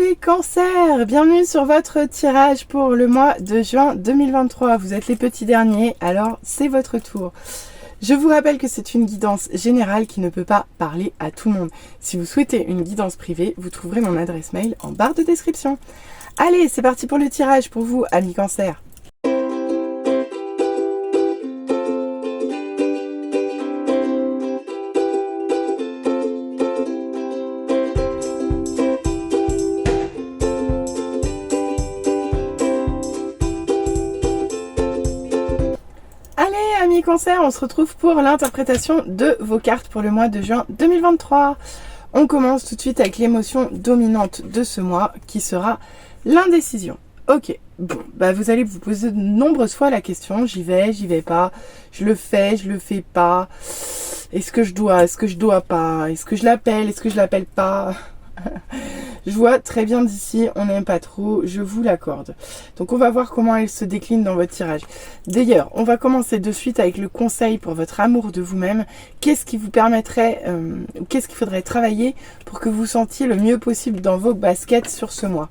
les cancers, bienvenue sur votre tirage pour le mois de juin 2023. Vous êtes les petits derniers, alors c'est votre tour. Je vous rappelle que c'est une guidance générale qui ne peut pas parler à tout le monde. Si vous souhaitez une guidance privée, vous trouverez mon adresse mail en barre de description. Allez, c'est parti pour le tirage pour vous, amis cancers. Amis Cancer, on se retrouve pour l'interprétation de vos cartes pour le mois de juin 2023. On commence tout de suite avec l'émotion dominante de ce mois qui sera l'indécision. Ok, bon, vous allez vous poser de nombreuses fois la question, j'y vais pas, je le fais pas, est-ce que je dois pas, est-ce que je l'appelle pas. Je vois très bien d'ici, on n'aime pas trop, je vous l'accorde. Donc on va voir comment elle se décline dans votre tirage. D'ailleurs, on va commencer de suite avec le conseil pour votre amour de vous-même. Qu'est-ce qui vous permettrait, qu'est-ce qu'il faudrait travailler pour que vous sentiez le mieux possible dans vos baskets sur ce mois?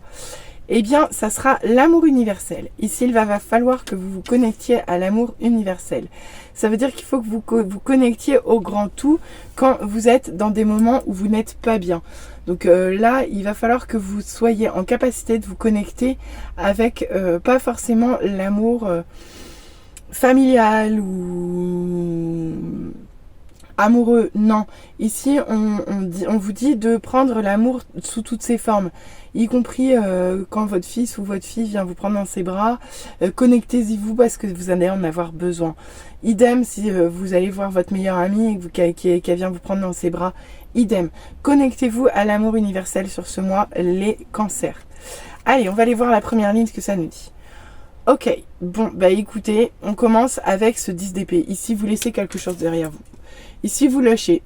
Eh bien, ça sera l'amour universel. Ici, il va falloir que vous vous connectiez à l'amour universel. Ça veut dire qu'il faut que vous vous connectiez au grand tout quand vous êtes dans des moments où vous n'êtes pas bien. Donc là, il va falloir que vous soyez en capacité de vous connecter avec pas forcément l'amour familial ou amoureux, non. Ici, on vous dit de prendre l'amour sous toutes ses formes, y compris quand votre fils ou votre fille vient vous prendre dans ses bras. Connectez-y vous parce que vous allez en avoir besoin. Idem si vous allez voir votre meilleure amie qui vient vous prendre dans ses bras. Idem. Connectez-vous à l'amour universel sur ce mois, les cancers. Allez, on va aller voir la première ligne, ce que ça nous dit. Ok, bon, écoutez, on commence avec ce 10 d'épée. Ici, vous laissez quelque chose derrière vous. Ici, vous lâchez,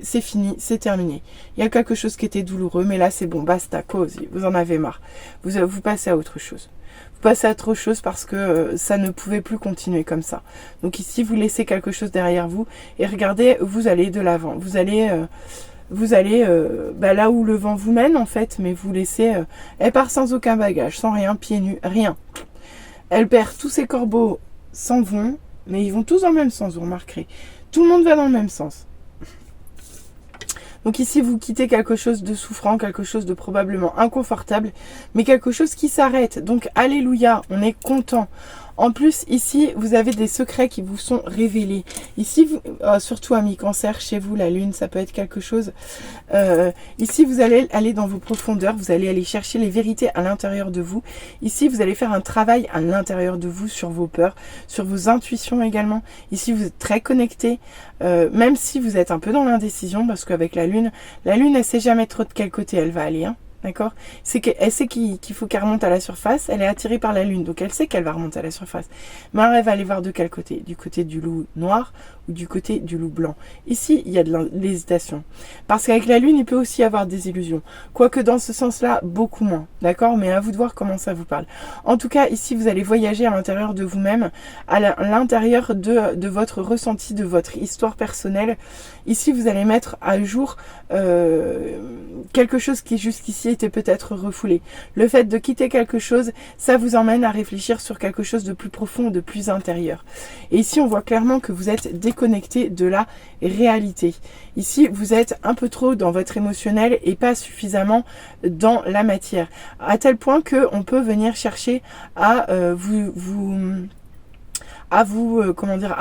c'est fini, c'est terminé. Il y a quelque chose qui était douloureux, mais là, c'est bon, basta, cause, vous en avez marre. Vous passez à autre chose. Vous passez à autre chose parce que ça ne pouvait plus continuer comme ça. Donc ici, vous laissez quelque chose derrière vous et regardez, vous allez de l'avant. Vous allez là où le vent vous mène, en fait, mais vous laissez... elle part sans aucun bagage, sans rien, pieds nus, rien. Elle perd tous ses corbeaux, s'en vont, mais ils vont tous dans le même sens, vous remarquerez. Tout le monde va dans le même sens. Donc ici, vous quittez quelque chose de souffrant, quelque chose de probablement inconfortable, mais quelque chose qui s'arrête. Donc, alléluia, on est content. En plus, ici, vous avez des secrets qui vous sont révélés. Ici, surtout amis cancer, chez vous, la lune, ça peut être quelque chose. Ici, vous allez aller dans vos profondeurs, vous allez aller chercher les vérités à l'intérieur de vous. Ici, vous allez faire un travail à l'intérieur de vous sur vos peurs, sur vos intuitions également. Ici, vous êtes très connecté, même si vous êtes un peu dans l'indécision, parce qu'avec la lune, elle sait jamais trop de quel côté elle va aller, hein. D'accord? Elle sait qu'il faut qu'elle remonte à la surface. Elle est attirée par la lune, donc elle sait qu'elle va remonter à la surface. Mais alors elle va aller voir de quel côté? Du côté du loup noir ou du côté du loup blanc? Ici, il y a de l'hésitation. Parce qu'avec la lune, il peut aussi y avoir des illusions. Quoique dans ce sens-là, beaucoup moins. D'accord? Mais à vous de voir comment ça vous parle. En tout cas, ici, vous allez voyager à l'intérieur de vous-même, à l'intérieur de votre ressenti, de votre histoire personnelle. Ici, vous allez mettre à jour quelque chose qui jusqu'ici était peut-être refoulé. Le fait de quitter quelque chose, ça vous emmène à réfléchir sur quelque chose de plus profond, de plus intérieur. Et ici, on voit clairement que vous êtes déconnecté de la réalité. Ici, vous êtes un peu trop dans votre émotionnel et pas suffisamment dans la matière. À tel point qu'on peut venir chercher à à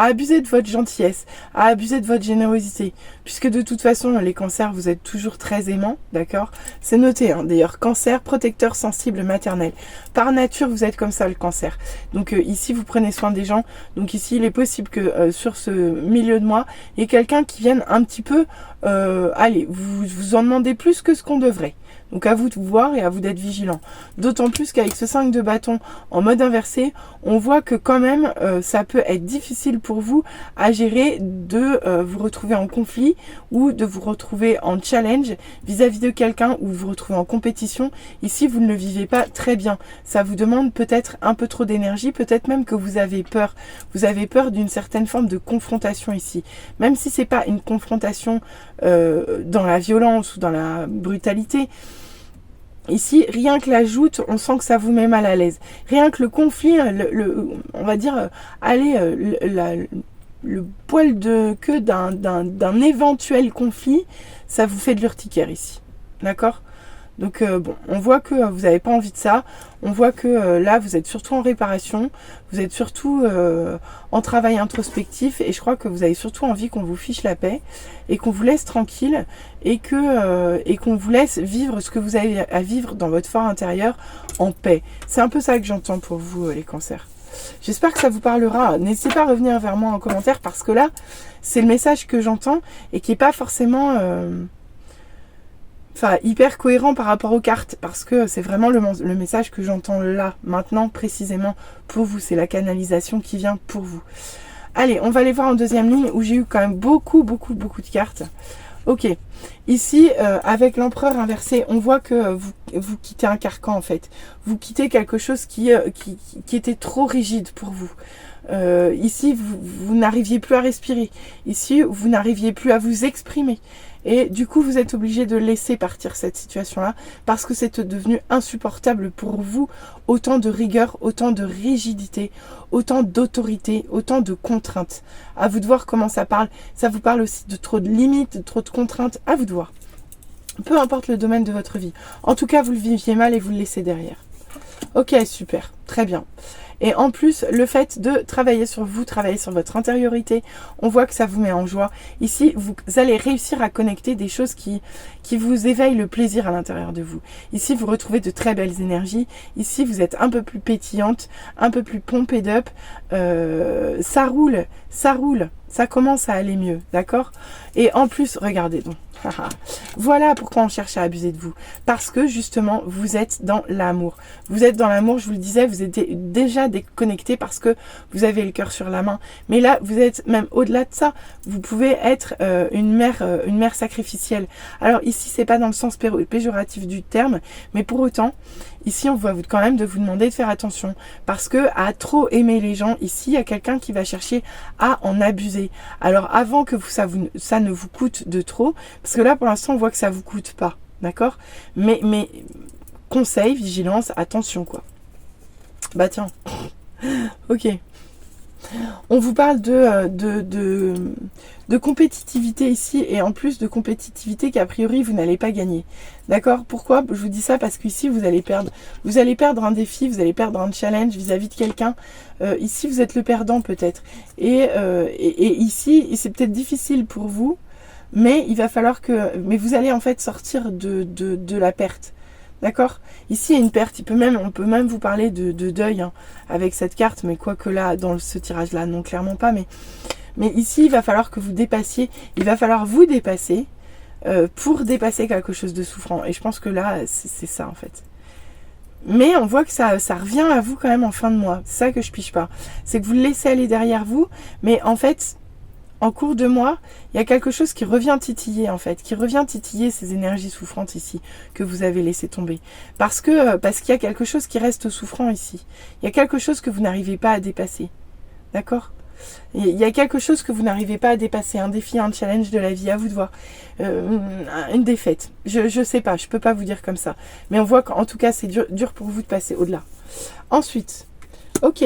abuser de votre gentillesse, à abuser de votre générosité, puisque de toute façon, les cancers, vous êtes toujours très aimants, d'accord? C'est noté, hein, d'ailleurs, cancer, protecteur, sensible, maternel. Par nature, vous êtes comme ça, le cancer. Donc ici, vous prenez soin des gens. Donc ici, il est possible que sur ce milieu de mois, il y ait quelqu'un qui vienne un petit peu, vous en demandez plus que ce qu'on devrait. Donc à vous de voir et à vous d'être vigilant. D'autant plus qu'avec ce 5 de bâton en mode inversé, on voit que quand même ça peut être difficile pour vous à gérer de vous retrouver en conflit ou de vous retrouver en challenge vis-à-vis de quelqu'un ou vous retrouver en compétition. Ici, vous ne le vivez pas très bien. Ça vous demande peut-être un peu trop d'énergie, peut-être même que vous avez peur. Vous avez peur d'une certaine forme de confrontation ici. Même si c'est pas une confrontation dans la violence ou dans la brutalité, Ici, rien que la joute, on sent que ça vous met mal à l'aise. Rien que le conflit, on va dire, le poil de queue d'un éventuel conflit, ça vous fait de l'urticaire ici. D'accord ? Donc bon, on voit que vous n'avez pas envie de ça. On voit que là, vous êtes surtout en réparation. Vous êtes surtout en travail introspectif. Et je crois que vous avez surtout envie qu'on vous fiche la paix. Et qu'on vous laisse tranquille. Et qu'on vous laisse vivre ce que vous avez à vivre dans votre fort intérieur en paix. C'est un peu ça que j'entends pour vous, les cancers. J'espère que ça vous parlera. N'hésitez pas à revenir vers moi en commentaire. Parce que là, c'est le message que j'entends. Et qui n'est pas forcément... hyper cohérent par rapport aux cartes, parce que c'est vraiment le message que j'entends là, maintenant, précisément pour vous. C'est la canalisation qui vient pour vous. Allez, on va aller voir en deuxième ligne, où j'ai eu quand même beaucoup de cartes. Ok, ici, avec l'empereur inversé, on voit que vous quittez un carcan, en fait. Vous quittez quelque chose qui était trop rigide pour vous. Ici, vous n'arriviez plus à respirer. Ici, vous n'arriviez plus à vous exprimer. Et du coup, vous êtes obligé de laisser partir cette situation-là parce que c'est devenu insupportable pour vous. Autant de rigueur, autant de rigidité, autant d'autorité, autant de contraintes. À vous de voir comment ça parle. Ça vous parle aussi de trop de limites, de trop de contraintes. À vous de voir. Peu importe le domaine de votre vie. En tout cas, vous le viviez mal et vous le laissez derrière. Ok, super. Très bien. Et en plus, le fait de travailler sur vous, travailler sur votre intériorité, on voit que ça vous met en joie. Ici, vous allez réussir à connecter des choses qui vous éveillent le plaisir à l'intérieur de vous. Ici, vous retrouvez de très belles énergies. Ici, vous êtes un peu plus pétillante, un peu plus pumped up. Ça roule, ça commence à aller mieux, d'accord? Et en plus, regardez donc. Voilà pourquoi on cherche à abuser de vous. Parce que justement, vous êtes dans l'amour. Vous êtes dans l'amour, je vous le disais, vous êtes déjà déconnecté parce que vous avez le cœur sur la main. Mais là, vous êtes même au-delà de ça. Vous pouvez être une mère sacrificielle. Alors ici, c'est pas dans le sens péjoratif du terme, mais pour autant, ici, on va quand même de vous demander de faire attention. Parce que à trop aimer les gens, ici, il y a quelqu'un qui va chercher à en abuser. Alors avant que ça ne vous coûte de trop, parce que là, pour l'instant, on voit que ça vous coûte pas, d'accord? Mais conseil, vigilance, attention, quoi. Bah tiens, ok. On vous parle de compétitivité ici, et en plus de compétitivité qu'a priori, vous n'allez pas gagner. D'accord? Pourquoi je vous dis ça? Parce qu'ici, vous allez perdre un défi, vous allez perdre un challenge vis-à-vis de quelqu'un. Ici, vous êtes le perdant peut-être. Et ici, c'est peut-être difficile pour vous, mais il va falloir mais vous allez en fait sortir de la perte. D'accord? Ici, il y a une perte. On peut même vous parler de deuil avec cette carte, mais quoique là, dans ce tirage-là, non, clairement pas. Mais ici, il va falloir que vous dépassiez. Il va falloir vous dépasser pour dépasser quelque chose de souffrant. Et je pense que là, c'est ça, en fait. Mais on voit que ça revient à vous quand même en fin de mois. C'est ça que je pige pas. C'est que vous le laissez aller derrière vous, mais en fait... En cours de mois, il y a quelque chose qui revient titiller en fait, qui revient titiller ces énergies souffrantes ici que vous avez laissé tomber. Parce qu'il y a quelque chose qui reste souffrant ici. Il y a quelque chose que vous n'arrivez pas à dépasser. D'accord? Il y a quelque chose que vous n'arrivez pas à dépasser, un défi, un challenge de la vie, à vous de voir. Une défaite. Je sais pas, je peux pas vous dire comme ça. Mais on voit qu'en tout cas, c'est dur pour vous de passer au-delà. Ensuite, ok.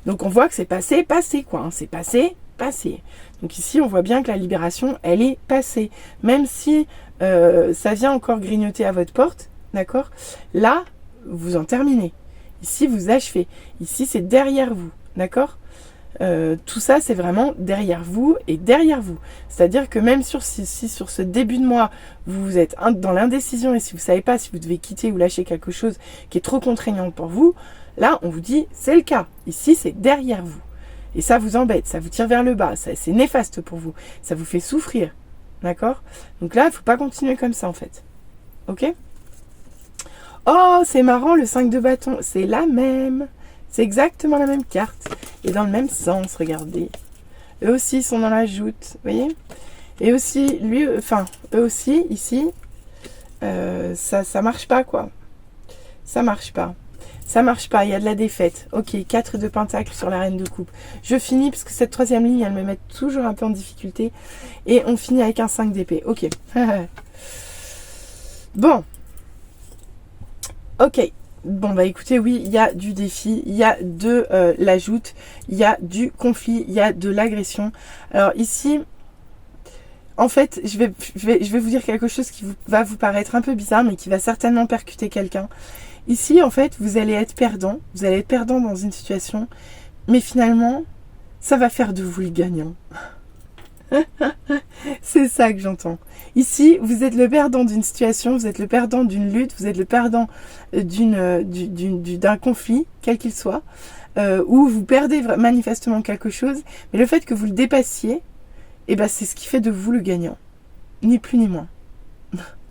Donc on voit que c'est passé quoi. C'est passé. Donc ici, on voit bien que la libération, elle est passée. Même si ça vient encore grignoter à votre porte, d'accord? Là, vous en terminez. Ici, vous achevez. Ici, c'est derrière vous, d'accord? Tout ça, c'est vraiment derrière vous et derrière vous. C'est-à-dire que même si sur ce début de mois, vous êtes dans l'indécision et si vous ne savez pas si vous devez quitter ou lâcher quelque chose qui est trop contraignant pour vous, là, on vous dit, c'est le cas. Ici, c'est derrière vous. Et ça vous embête, ça vous tire vers le bas, c'est néfaste pour vous, ça vous fait souffrir, d'accord? Donc là, il ne faut pas continuer comme ça en fait, ok? Oh, c'est marrant, le 5 de bâton, c'est la même, c'est exactement la même carte, et dans le même sens, regardez. Eux aussi sont dans la joute, vous voyez? Et aussi, eux aussi, ici, ça marche pas quoi, ça marche pas. Ça marche pas, il y a de la défaite. Ok, 4 de pentacle sur la reine de coupe. Je finis parce que cette troisième ligne, elle me met toujours un peu en difficulté. Et on finit avec un 5 d'épée. Ok. Bon. Ok. Bon, bah écoutez, oui, il y a du défi, il y a de la joute, il y a du conflit, il y a de l'agression. Alors ici, en fait, je vais vous dire quelque chose qui va vous paraître un peu bizarre, mais qui va certainement percuter quelqu'un. Ici, en fait, vous allez être perdant dans une situation, mais finalement, ça va faire de vous le gagnant. C'est ça que j'entends. Ici, vous êtes le perdant d'une situation, vous êtes le perdant d'une lutte, vous êtes le perdant d'un conflit, quel qu'il soit, où vous perdez manifestement quelque chose, mais le fait que vous le dépassiez, eh ben, c'est ce qui fait de vous le gagnant. Ni plus ni moins.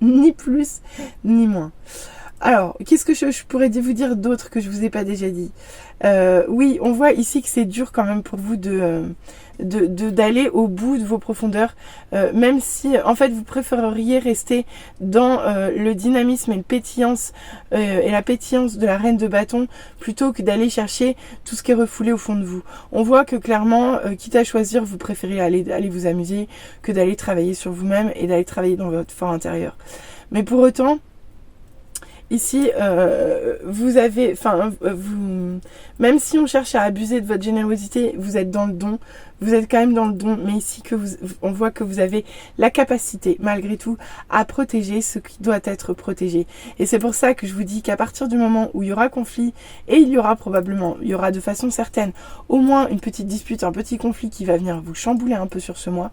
Ni plus ni moins. Alors, qu'est-ce que je pourrais vous dire d'autre que je vous ai pas déjà dit? Oui, on voit ici que c'est dur quand même pour vous d'aller au bout de vos profondeurs, même si en fait vous préféreriez rester dans le dynamisme et la pétillance de la reine de bâton plutôt que d'aller chercher tout ce qui est refoulé au fond de vous. On voit que clairement, quitte à choisir, vous préférez aller vous amuser que d'aller travailler sur vous-même et d'aller travailler dans votre fort intérieur. Mais pour autant, ici, même si on cherche à abuser de votre générosité, vous êtes dans le don, vous êtes quand même dans le don, mais ici on voit que vous avez la capacité, malgré tout, à protéger ce qui doit être protégé. Et c'est pour ça que je vous dis qu'à partir du moment où il y aura conflit, et il y aura de façon certaine, au moins une petite dispute, un petit conflit qui va venir vous chambouler un peu sur ce mois,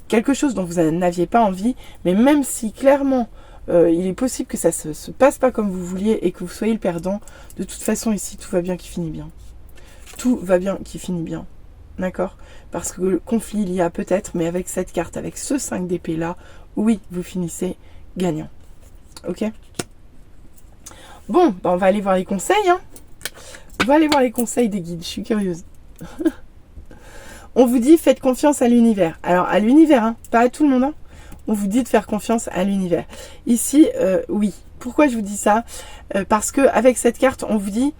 quelque chose dont vous n'aviez pas envie, mais même si clairement, il est possible que ça se passe pas comme vous vouliez et que vous soyez le perdant. De toute façon, ici, tout va bien qui finit bien. Tout va bien qui finit bien. D'accord? Parce que le conflit, il y a peut-être, mais avec cette carte, avec ce 5 d'épée là, oui, vous finissez gagnant. Ok? Bon, bah on va aller voir les conseils. Hein. On va aller voir les conseils des guides. Je suis curieuse. On vous dit, faites confiance à l'univers. Alors, à l'univers, hein, pas à tout le monde, hein. On vous dit de faire confiance à l'univers. Ici, oui. Pourquoi je vous dis ça? Parce que avec cette carte, on vous dit,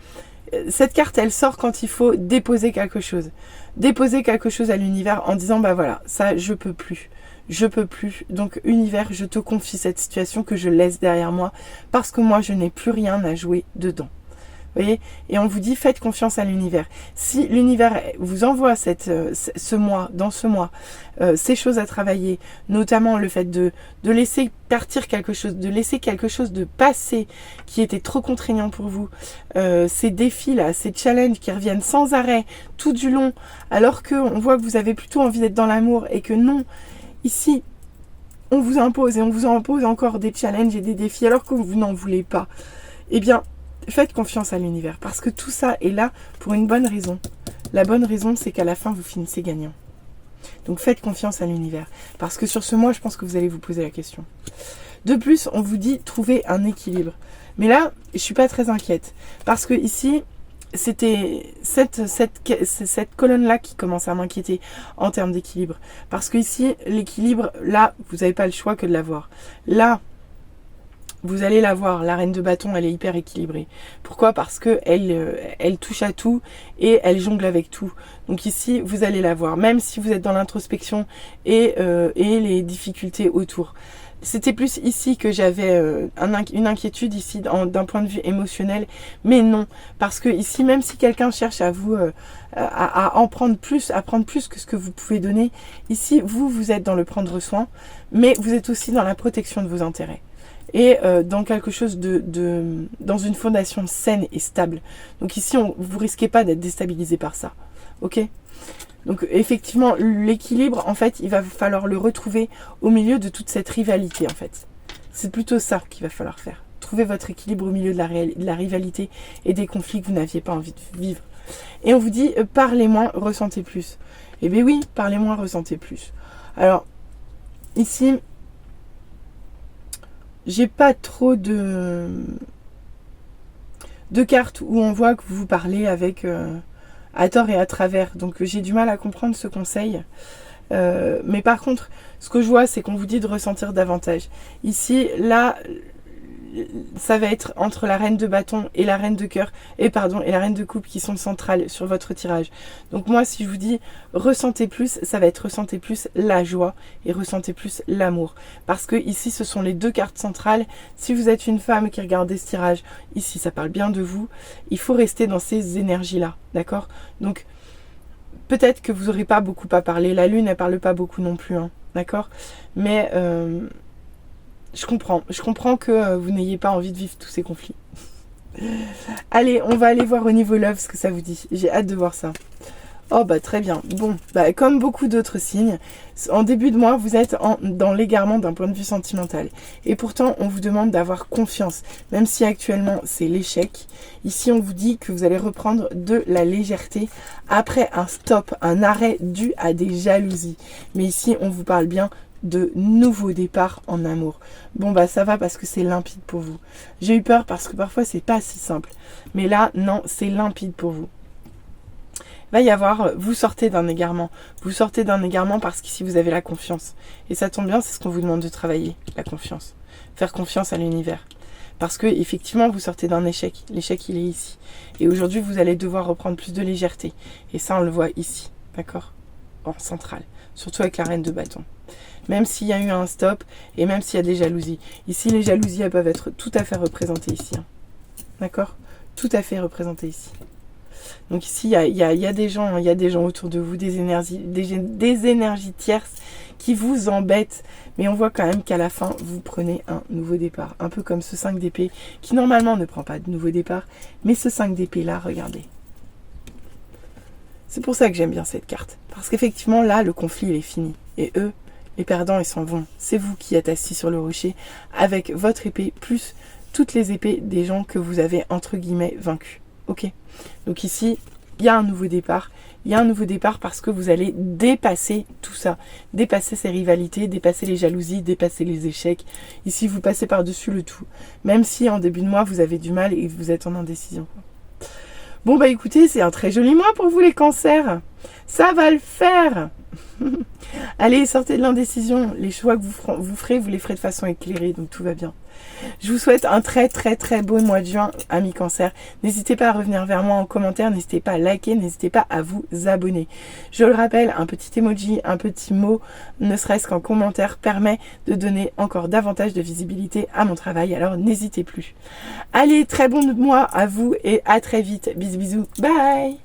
cette carte, elle sort quand il faut déposer quelque chose. Déposer quelque chose à l'univers en disant, bah voilà, ça, je peux plus. Je peux plus. Donc, univers, je te confie cette situation que je laisse derrière moi parce que moi, je n'ai plus rien à jouer dedans. Vous voyez? Et on vous dit, faites confiance à l'univers. Si l'univers vous envoie ce mois, ces choses à travailler, notamment le fait de laisser partir quelque chose, de laisser quelque chose de passer qui était trop contraignant pour vous, ces défis-là, ces challenges qui reviennent sans arrêt, tout du long, alors qu'on voit que vous avez plutôt envie d'être dans l'amour et que non, ici, on vous impose et on vous impose encore des challenges et des défis alors que vous n'en voulez pas. Eh bien, faites confiance à l'univers, parce que tout ça est là pour une bonne raison. La bonne raison, c'est qu'à la fin, vous finissez gagnant. Donc faites confiance à l'univers, parce que sur ce mois, je pense que vous allez vous poser la question. De plus, on vous dit trouver un équilibre. Mais là, je suis pas très inquiète, parce que ici, c'était cette colonne-là qui commence à m'inquiéter en termes d'équilibre. Parce que ici, l'équilibre, là, vous n'avez pas le choix que de l'avoir. Là, vous allez la voir, la reine de bâton, elle est hyper équilibrée. Pourquoi? Parce que elle touche à tout et elle jongle avec tout. Donc ici, vous allez la voir, même si vous êtes dans l'introspection et les difficultés autour. C'était plus ici que j'avais une inquiétude ici d'un point de vue émotionnel, mais non, parce que ici, même si quelqu'un cherche à vous à en prendre plus, à prendre plus que ce que vous pouvez donner, ici, vous êtes dans le prendre soin, mais vous êtes aussi dans la protection de vos intérêts. Et dans quelque chose dans une fondation saine et stable. Donc ici, vous risquez pas d'être déstabilisé par ça. Ok? Donc effectivement, l'équilibre, en fait, il va falloir le retrouver au milieu de toute cette rivalité, en fait. C'est plutôt ça qu'il va falloir faire. Trouver votre équilibre au milieu de la rivalité et des conflits que vous n'aviez pas envie de vivre. Et on vous dit, parlez moins, ressentez plus. Eh bien oui, parlez moins, ressentez plus. Alors, ici, j'ai pas trop de cartes où on voit que vous parlez avec à tort et à travers. Donc j'ai du mal à comprendre ce conseil. Mais par contre, ce que je vois, c'est qu'on vous dit de ressentir davantage. Ici, là, ça va être entre la reine de bâton et la reine de cœur, et la reine de coupe qui sont centrales sur votre tirage. Donc moi, si je vous dis ressentez plus, ça va être ressentez plus la joie et ressentez plus l'amour. Parce que ici, ce sont les deux cartes centrales. Si vous êtes une femme qui regardez ce tirage, ici, ça parle bien de vous. Il faut rester dans ces énergies-là, d'accord? Donc, peut-être que vous n'aurez pas beaucoup à parler. La lune, elle parle pas beaucoup non plus, hein, d'accord? Mais je comprends que vous n'ayez pas envie de vivre tous ces conflits. Allez, on va aller voir au niveau love ce que ça vous dit. J'ai hâte de voir ça. Oh bah très bien. Bon, bah comme beaucoup d'autres signes, en début de mois, vous êtes dans l'égarement d'un point de vue sentimental. Et pourtant, on vous demande d'avoir confiance. Même si actuellement, c'est l'échec. Ici, on vous dit que vous allez reprendre de la légèreté après un stop, un arrêt dû à des jalousies. Mais ici, on vous parle bien de nouveaux départs en amour. Bon bah ça va parce que c'est limpide pour vous. J'ai eu peur parce que parfois c'est pas si simple. Mais là, non, c'est limpide pour vous. Va y avoir, vous sortez d'un égarement. Vous sortez d'un égarement parce qu'ici vous avez la confiance. Et ça tombe bien, c'est ce qu'on vous demande de travailler, la confiance. Faire confiance à l'univers. Parce que effectivement vous sortez d'un échec. L'échec il est ici. Et aujourd'hui vous allez devoir reprendre plus de légèreté. Et ça on le voit ici. D'accord? En centrale. Surtout avec la reine de bâton. Même s'il y a eu un stop et même s'il y a des jalousies. Ici, les jalousies, elles peuvent être tout à fait représentées ici. Hein. D'accord? Tout à fait représentées ici. Donc ici, il y a des gens autour de vous, des énergies tierces qui vous embêtent. Mais on voit quand même qu'à la fin, vous prenez un nouveau départ. Un peu comme ce 5 d'épée qui normalement ne prend pas de nouveau départ. Mais ce 5 d'épée là, regardez. C'est pour ça que j'aime bien cette carte. Parce qu'effectivement, là, le conflit, il est fini. Et eux, les perdants, ils s'en vont. C'est vous qui êtes assis sur le rocher avec votre épée, plus toutes les épées des gens que vous avez, entre guillemets, vaincus. Ok? Donc ici, il y a un nouveau départ. Il y a un nouveau départ parce que vous allez dépasser tout ça. Dépasser ces rivalités, dépasser les jalousies, dépasser les échecs. Ici, vous passez par-dessus le tout. Même si en début de mois, vous avez du mal et vous êtes en indécision. Bon, bah écoutez, c'est un très joli mois pour vous les cancers. Ça va le faire. Allez, sortez de l'indécision. Les choix que vous ferez, vous les ferez de façon éclairée, donc tout va bien. Je vous souhaite un très très très beau mois de juin, amis cancer. N'hésitez pas à revenir vers moi en commentaire, n'hésitez pas à liker, n'hésitez pas à vous abonner. Je le rappelle, un petit emoji, un petit mot, ne serait-ce qu'en commentaire, permet de donner encore davantage de visibilité à mon travail, alors n'hésitez plus. Allez, très bon mois à vous et à très vite. Bisous bisous, bye.